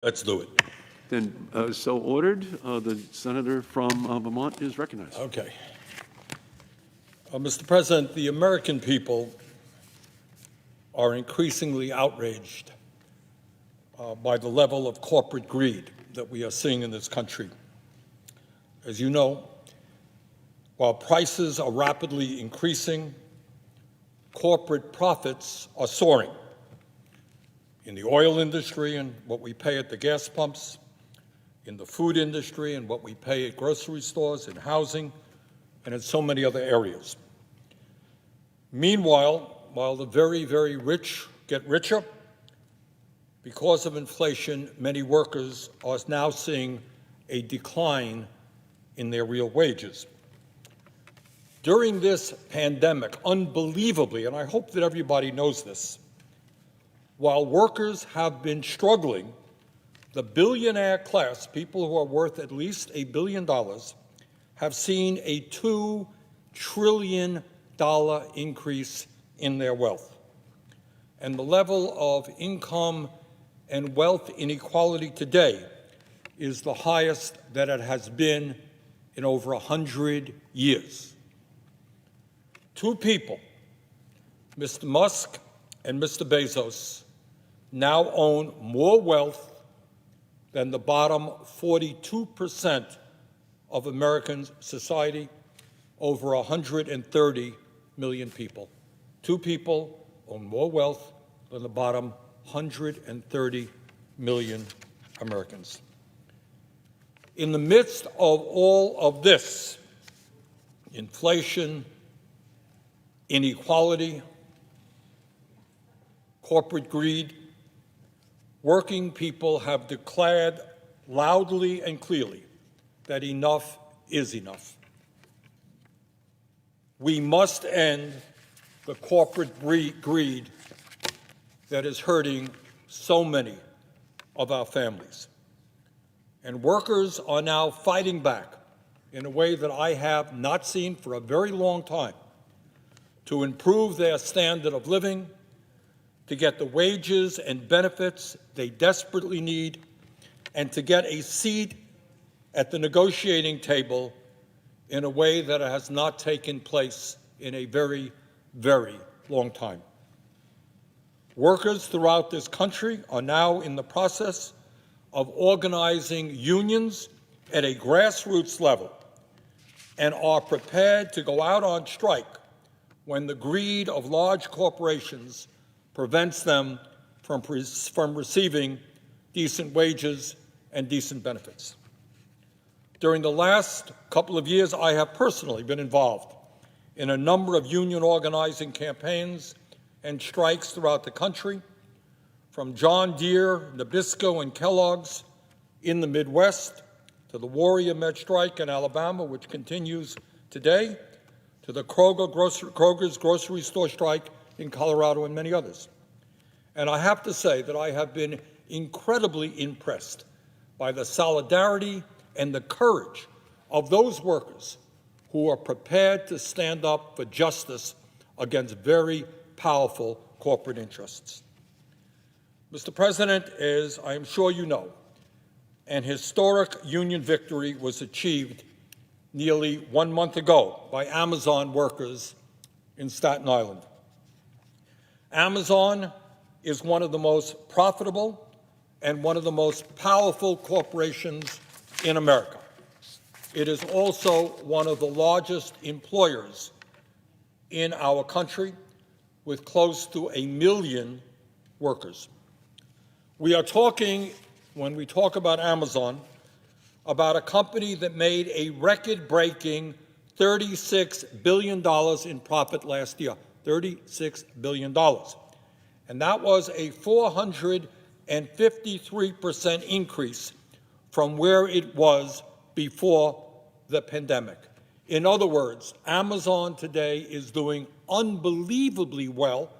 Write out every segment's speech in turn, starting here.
Let's do it. Then, so ordered. The senator from Vermont is recognized. Okay. Mr. President, the American people are increasingly outraged by the level of corporate greed that we are seeing in this country. As you know, while prices are rapidly increasing, corporate profits are soaring in the oil industry and what we pay at the gas pumps, in the food industry and what we pay at grocery stores, in housing, and in so many other areas. Meanwhile, while the very, very rich get richer, because of inflation, many workers are now seeing a decline in their real wages. During this pandemic, unbelievably, and I hope that everybody knows this, while workers have been struggling, the billionaire class, people who are worth at least $1 billion, have seen a $2 trillion increase in their wealth. And the level of income and wealth inequality today is the highest that it has been in over 100 years. Two people, Mr. Musk and Mr. Bezos, now own more wealth than the bottom 42% of American society, over 130 million people. Two people own more wealth than the bottom 130 million Americans. In the midst of all of this, inflation, inequality, corporate greed, working people have declared loudly and clearly that enough is enough. We must end the corporate greed that is hurting so many of our families. And workers are now fighting back in a way that I have not seen for a very long time to improve their standard of living, to get the wages and benefits they desperately need, and to get a seat at the negotiating table in a way that has not taken place in a very, very long time. Workers throughout this country are now in the process of organizing unions at a grassroots level and are prepared to go out on strike when the greed of large corporations prevents them from receiving decent wages and decent benefits. During the last couple of years, I have personally been involved in a number of union organizing campaigns and strikes throughout the country, from John Deere, Nabisco, and Kellogg's in the Midwest, to the Warrior Met strike in Alabama, which continues today, to the Kroger's grocery store strike in Colorado, and many others. And I have to say that I have been incredibly impressed by the solidarity and the courage of those workers who are prepared to stand up for justice against very powerful corporate interests. Mr. President, as I am sure you know, an historic union victory was achieved nearly 1 month ago by Amazon workers in Staten Island. Amazon is one of the most profitable and one of the most powerful corporations in America. It is also one of the largest employers in our country, with close to 1 million workers. We are talking, when we talk about Amazon, about a company that made a record-breaking $36 billion in profit last year, $36 billion. And that was a 453% increase from where it was before the pandemic. In other words, Amazon today is doing unbelievably well,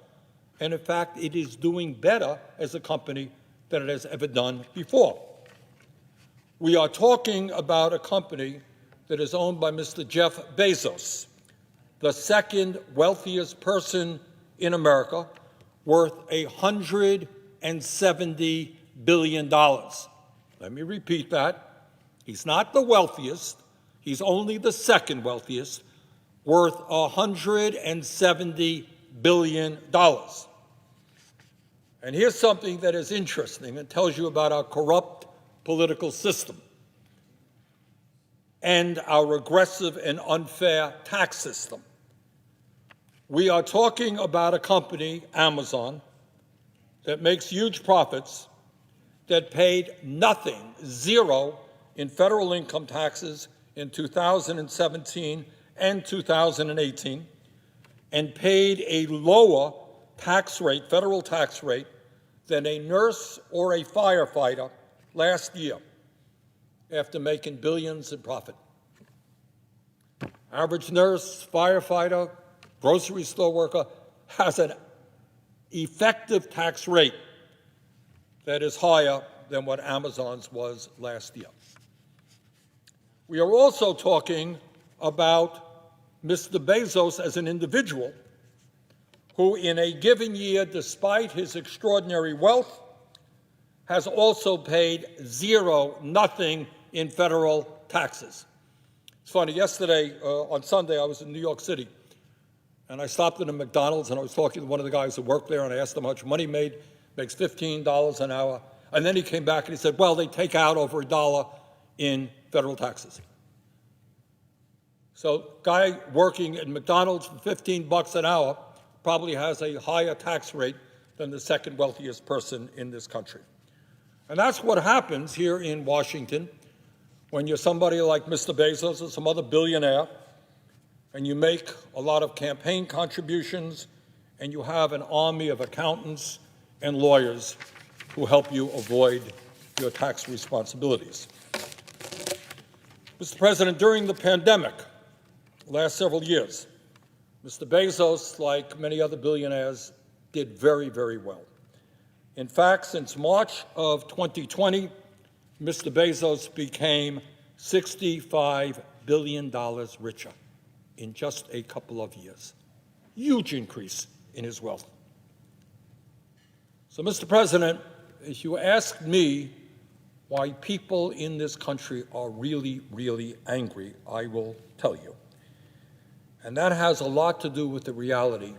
and in fact, it is doing better as a company than it has ever done before. We are talking about a company that is owned by Mr. Jeff Bezos, the second wealthiest person in America, worth $170 billion. Let me repeat that. He's not the wealthiest. He's only the second wealthiest, worth $170 billion. And here's something that is interesting and tells you about our corrupt political system and our regressive and unfair tax system. We are talking about a company, Amazon, that makes huge profits, that paid nothing, zero, in federal income taxes in 2017 and 2018, and paid a lower tax rate, federal tax rate, than a nurse or a firefighter last year after making billions in profit. Average nurse, firefighter, grocery store worker has an effective tax rate that is higher than what Amazon's was last year. We are also talking about Mr. Bezos as an individual who in a given year, despite his extraordinary wealth, has also paid zero, nothing in federal taxes. It's funny, yesterday, on Sunday, I was in New York City, and I stopped at a McDonald's, and I was talking to one of the guys who worked there, and I asked him how much money he made. Makes $15 an hour. And then he came back and he said, well, they take out over $1 in federal taxes. So guy working at McDonald's for $15 an hour probably has a higher tax rate than the second wealthiest person in this country. And that's what happens here in Washington when you're somebody like Mr. Bezos or some other billionaire, and you make a lot of campaign contributions, and you have an army of accountants and lawyers who help you avoid your tax responsibilities. Mr. President, during the pandemic, last several years, Mr. Bezos, like many other billionaires, did very, very well. In fact, since March of 2020, Mr. Bezos became $65 billion richer in just a couple of years. Huge increase in his wealth. So, Mr. President, if you ask me why people in this country are really, really angry, I will tell you. And that has a lot to do with the reality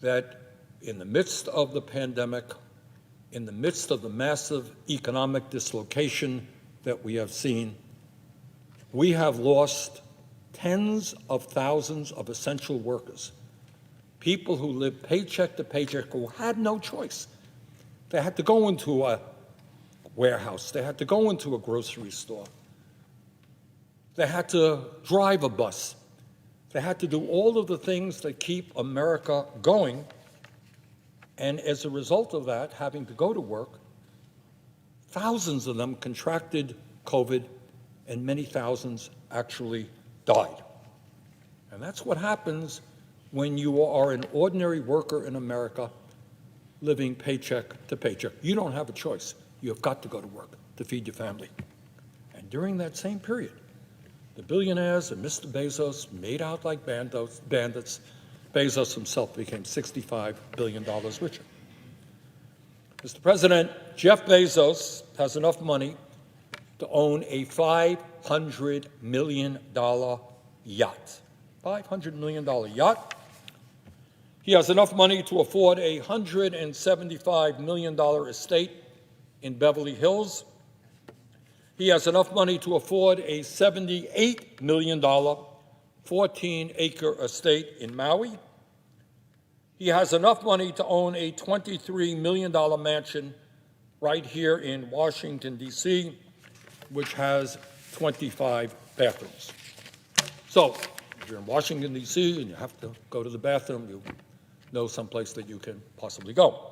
that in the midst of the pandemic, in the midst of the massive economic dislocation that we have seen, we have lost tens of thousands of essential workers, people who live paycheck to paycheck, who had no choice. They had to go into a warehouse. They had to go into a grocery store. They had to drive a bus. They had to do all of the things that keep America going. And as a result of that, having to go to work, thousands of them contracted COVID, and many thousands actually died. And that's what happens when you are an ordinary worker in America living paycheck to paycheck. You don't have a choice. You have got to go to work to feed your family. And during that same period, the billionaires and Mr. Bezos made out like bandits. Bezos himself became $65 billion richer. Mr. President, Jeff Bezos has enough money to own a $500 million yacht. $500 million yacht. He has enough money to afford a $175 million estate in Beverly Hills. He has enough money to afford a $78 million 14-acre estate in Maui. He has enough money to own a $23 million mansion right here in Washington, D.C., which has 25 bathrooms. So, if you're in Washington, D.C., and you have to go to the bathroom, you know someplace that you can possibly go.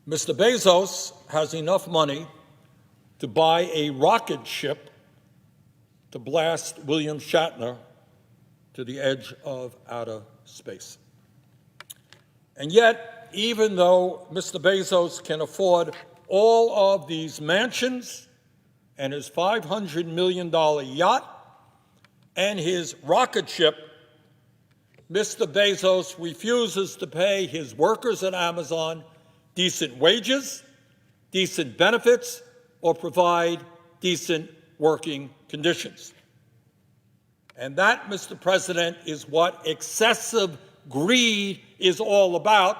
Mr. Bezos has enough money to buy a rocket ship to blast William Shatner to the edge of outer space. And yet, even though Mr. Bezos can afford all of these mansions and his $500 million yacht and his rocket ship, Mr. Bezos refuses to pay his workers at Amazon decent wages, decent benefits or provide decent working conditions. And that, Mr. President, is what excessive greed is all about,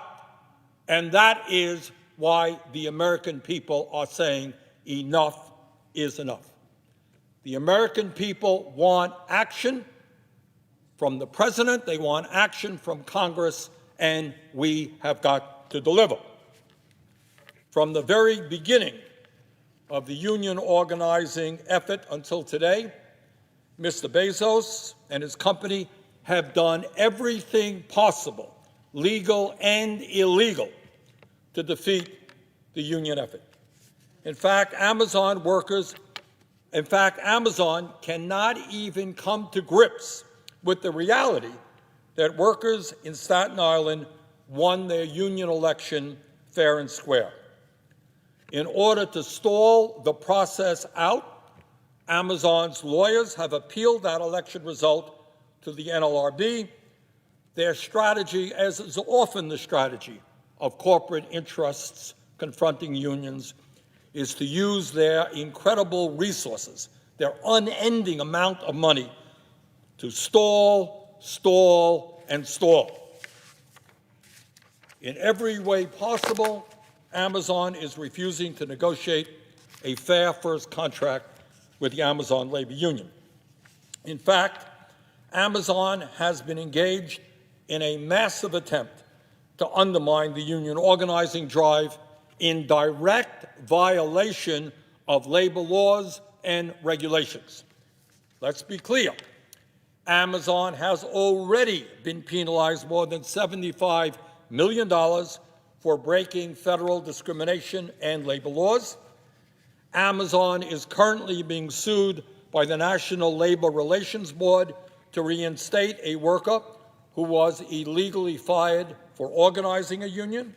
and that is why the American people are saying enough is enough. The American people want action from the President, they want action from Congress, and we have got to deliver. From the very beginning of the union organizing effort until today, Mr. Bezos and his company have done everything possible, legal and illegal, to defeat the union effort. In fact, Amazon cannot even come to grips with the reality that workers in Staten Island won their union election fair and square. In order to stall the process out, Amazon's lawyers have appealed that election result to the NLRB. Their strategy, as is often the strategy of corporate interests confronting unions, is to use their incredible resources, their unending amount of money, to stall, stall, and stall. In every way possible, Amazon is refusing to negotiate a fair first contract with the Amazon labor union. In fact, Amazon has been engaged in a massive attempt to undermine the union organizing drive in direct violation of labor laws and regulations. Let's be clear. Amazon has already been penalized more than $75 million for breaking federal discrimination and labor laws. Amazon is currently being sued by the National Labor Relations Board to reinstate a worker who was illegally fired for organizing a union.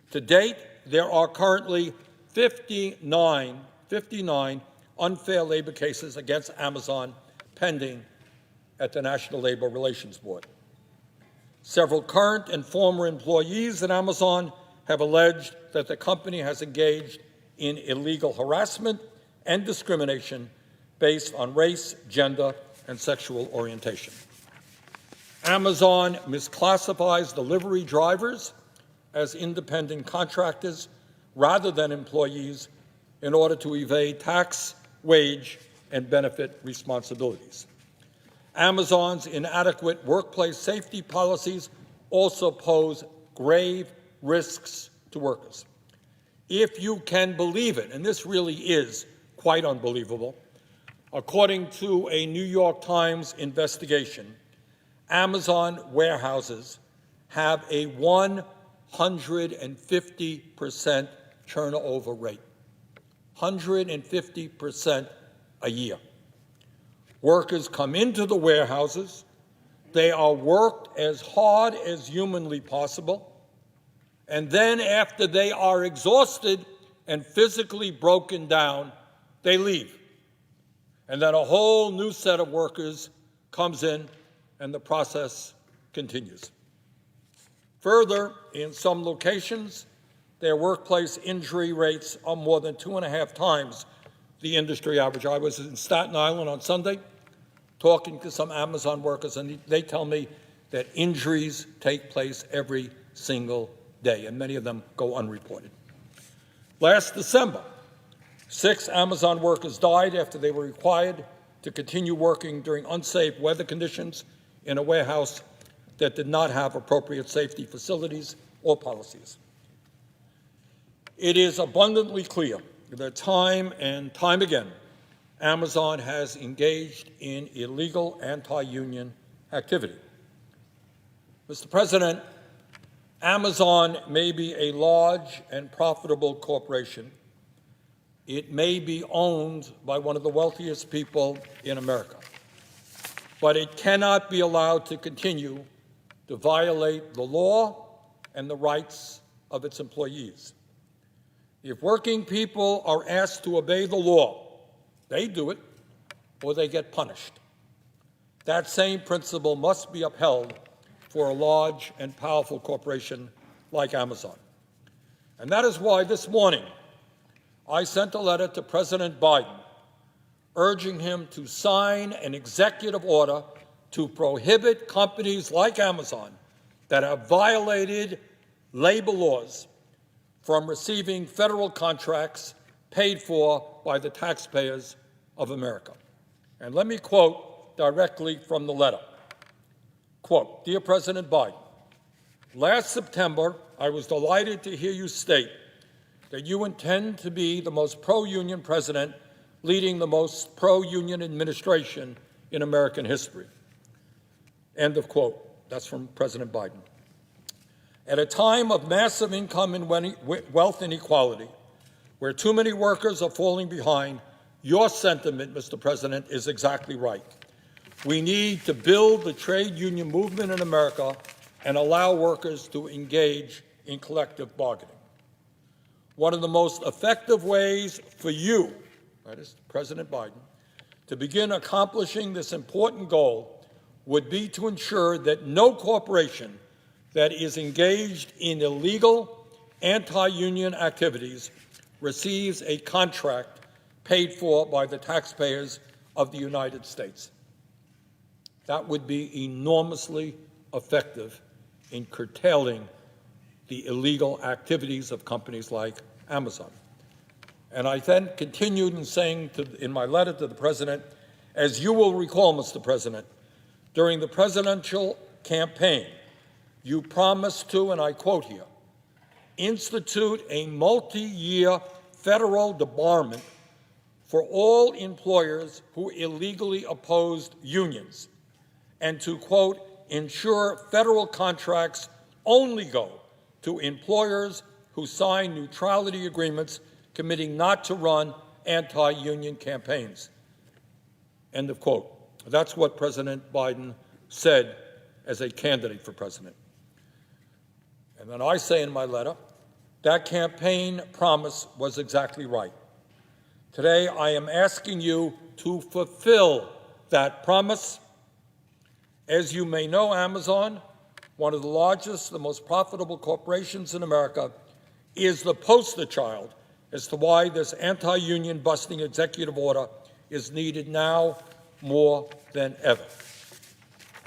To date, there are currently 59 unfair labor cases against Amazon pending at the National Labor Relations Board. Several current and former employees at Amazon have alleged that the company has engaged in illegal harassment and discrimination based on race, gender, and sexual orientation. Amazon misclassifies delivery drivers as independent contractors rather than employees in order to evade tax, wage, and benefit responsibilities. Amazon's inadequate workplace safety policies also pose grave risks to workers. If you can believe it, and this really is quite unbelievable, according to a New York Times investigation, Amazon warehouses have a 150% turnover rate, 150% a year. Workers come into the warehouses, they are worked as hard as humanly possible, and then after they are exhausted and physically broken down, they leave. And then a whole new set of workers comes in and the process continues. Further, in some locations, their workplace injury rates are more than 2.5 times the industry average. I was in Staten Island on Sunday talking to some Amazon workers, and they tell me that injuries take place every single day, and many of them go unreported. Last December, 6 Amazon workers died after they were required to continue working during unsafe weather conditions in a warehouse that did not have appropriate safety facilities or policies. It is abundantly clear that time and time again, Amazon has engaged in illegal anti-union activity. Mr. President, Amazon may be a large and profitable corporation. It may be owned by one of the wealthiest people in America. But it cannot be allowed to continue to violate the law and the rights of its employees. If working people are asked to obey the law, they do it or they get punished. That same principle must be upheld for a large and powerful corporation like Amazon. And that is why this morning I sent a letter to President Biden urging him to sign an executive order to prohibit companies like Amazon that have violated labor laws from receiving federal contracts paid for by the taxpayers of America. And let me quote directly from the letter. Quote, "Dear President Biden, last September, I was delighted to hear you state that you intend to be the most pro-union president leading the most pro-union administration in American history." End of quote. That's from President Biden. At a time of massive income and wealth inequality, where too many workers are falling behind, your sentiment, Mr. President, is exactly right. We need to build the trade union movement in America and allow workers to engage in collective bargaining. One of the most effective ways for you, that is President Biden, to begin accomplishing this important goal would be to ensure that no corporation that is engaged in illegal anti-union activities receives a contract paid for by the taxpayers of the United States. That would be enormously effective in curtailing the illegal activities of companies like Amazon. And I then continued in saying in my letter to the President, as you will recall, Mr. President, during the presidential campaign, you promised to, and I quote here, institute a multi-year federal debarment for all employers who illegally opposed unions, and to, quote, ensure federal contracts only go to employers who sign neutrality agreements committing not to run anti-union campaigns. End of quote. That's what President Biden said as a candidate for president. And then I say in my letter, that campaign promise was exactly right. Today, I am asking you to fulfill that promise. As you may know, Amazon, one of the largest, the most profitable corporations in America, is the poster child as to why this anti-union busting executive order is needed now more than ever.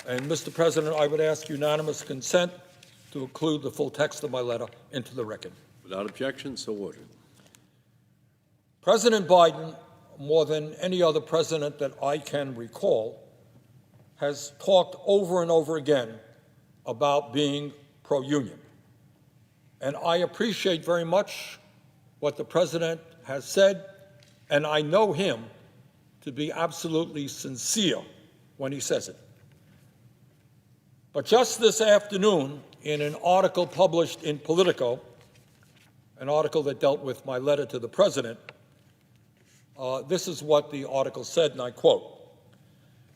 And, Mr. President, I would ask unanimous consent to include the full text of my letter into the record. Without objection, so ordered. President Biden, more than any other president that I can recall, has talked over and over again about being pro-union. And I appreciate very much what the president has said, and I know him to be absolutely sincere when he says it. But just this afternoon, in an article published in Politico, an article that dealt with my letter to the president, this is what the article said, and I quote,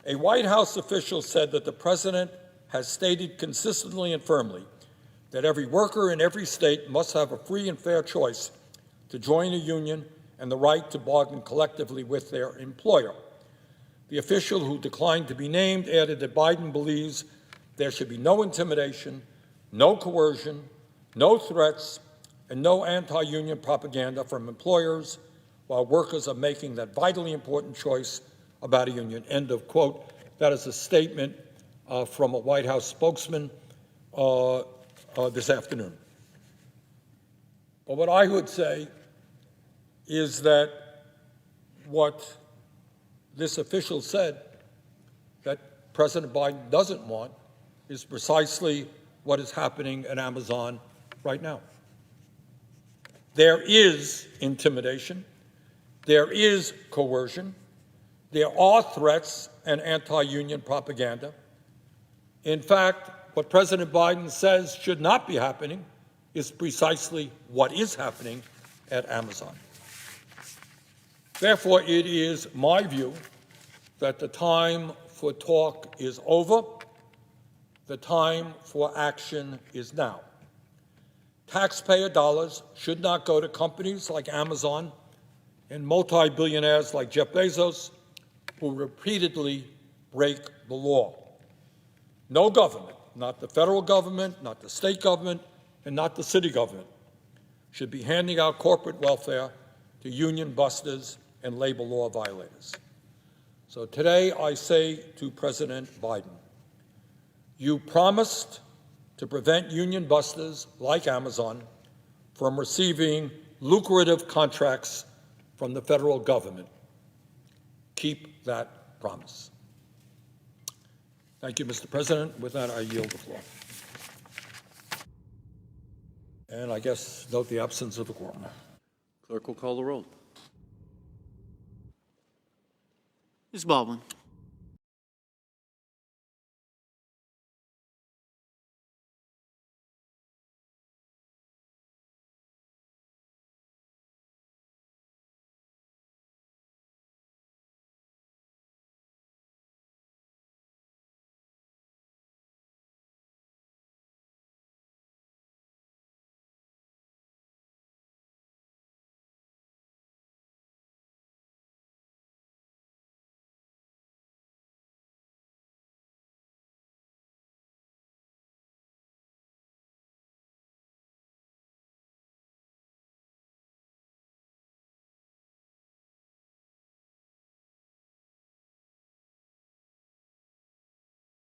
"A White House official said that the president has stated consistently and firmly that every worker in every state must have a free and fair choice to join a union and the right to bargain collectively with their employer." The official, who declined to be named, added that Biden believes there should be no intimidation, no coercion, no threats, and no anti-union propaganda from employers while workers are making that vitally important choice about a union. End of quote. That is a statement from a White House spokesman this afternoon. But what I would say is that what this official said that President Biden doesn't want is precisely what is happening at Amazon right now. There is intimidation. There is coercion. There are threats and anti-union propaganda. In fact, what President Biden says should not be happening is precisely what is happening at Amazon. Therefore, it is my view that the time for talk is over. The time for action is now. Taxpayer dollars should not go to companies like Amazon and multi-billionaires like Jeff Bezos, who repeatedly break the law. No government, not the federal government, not the state government, and not the city government, should be handing out corporate welfare to union busters and labor law violators. So today I say to President Biden, you promised to prevent union busters like Amazon from receiving lucrative contracts from the federal government. Keep that promise. Thank you, Mr. President. With that, I yield the floor. And I guess note the absence of the quorum. Clerk will call the roll. Ms. Baldwin.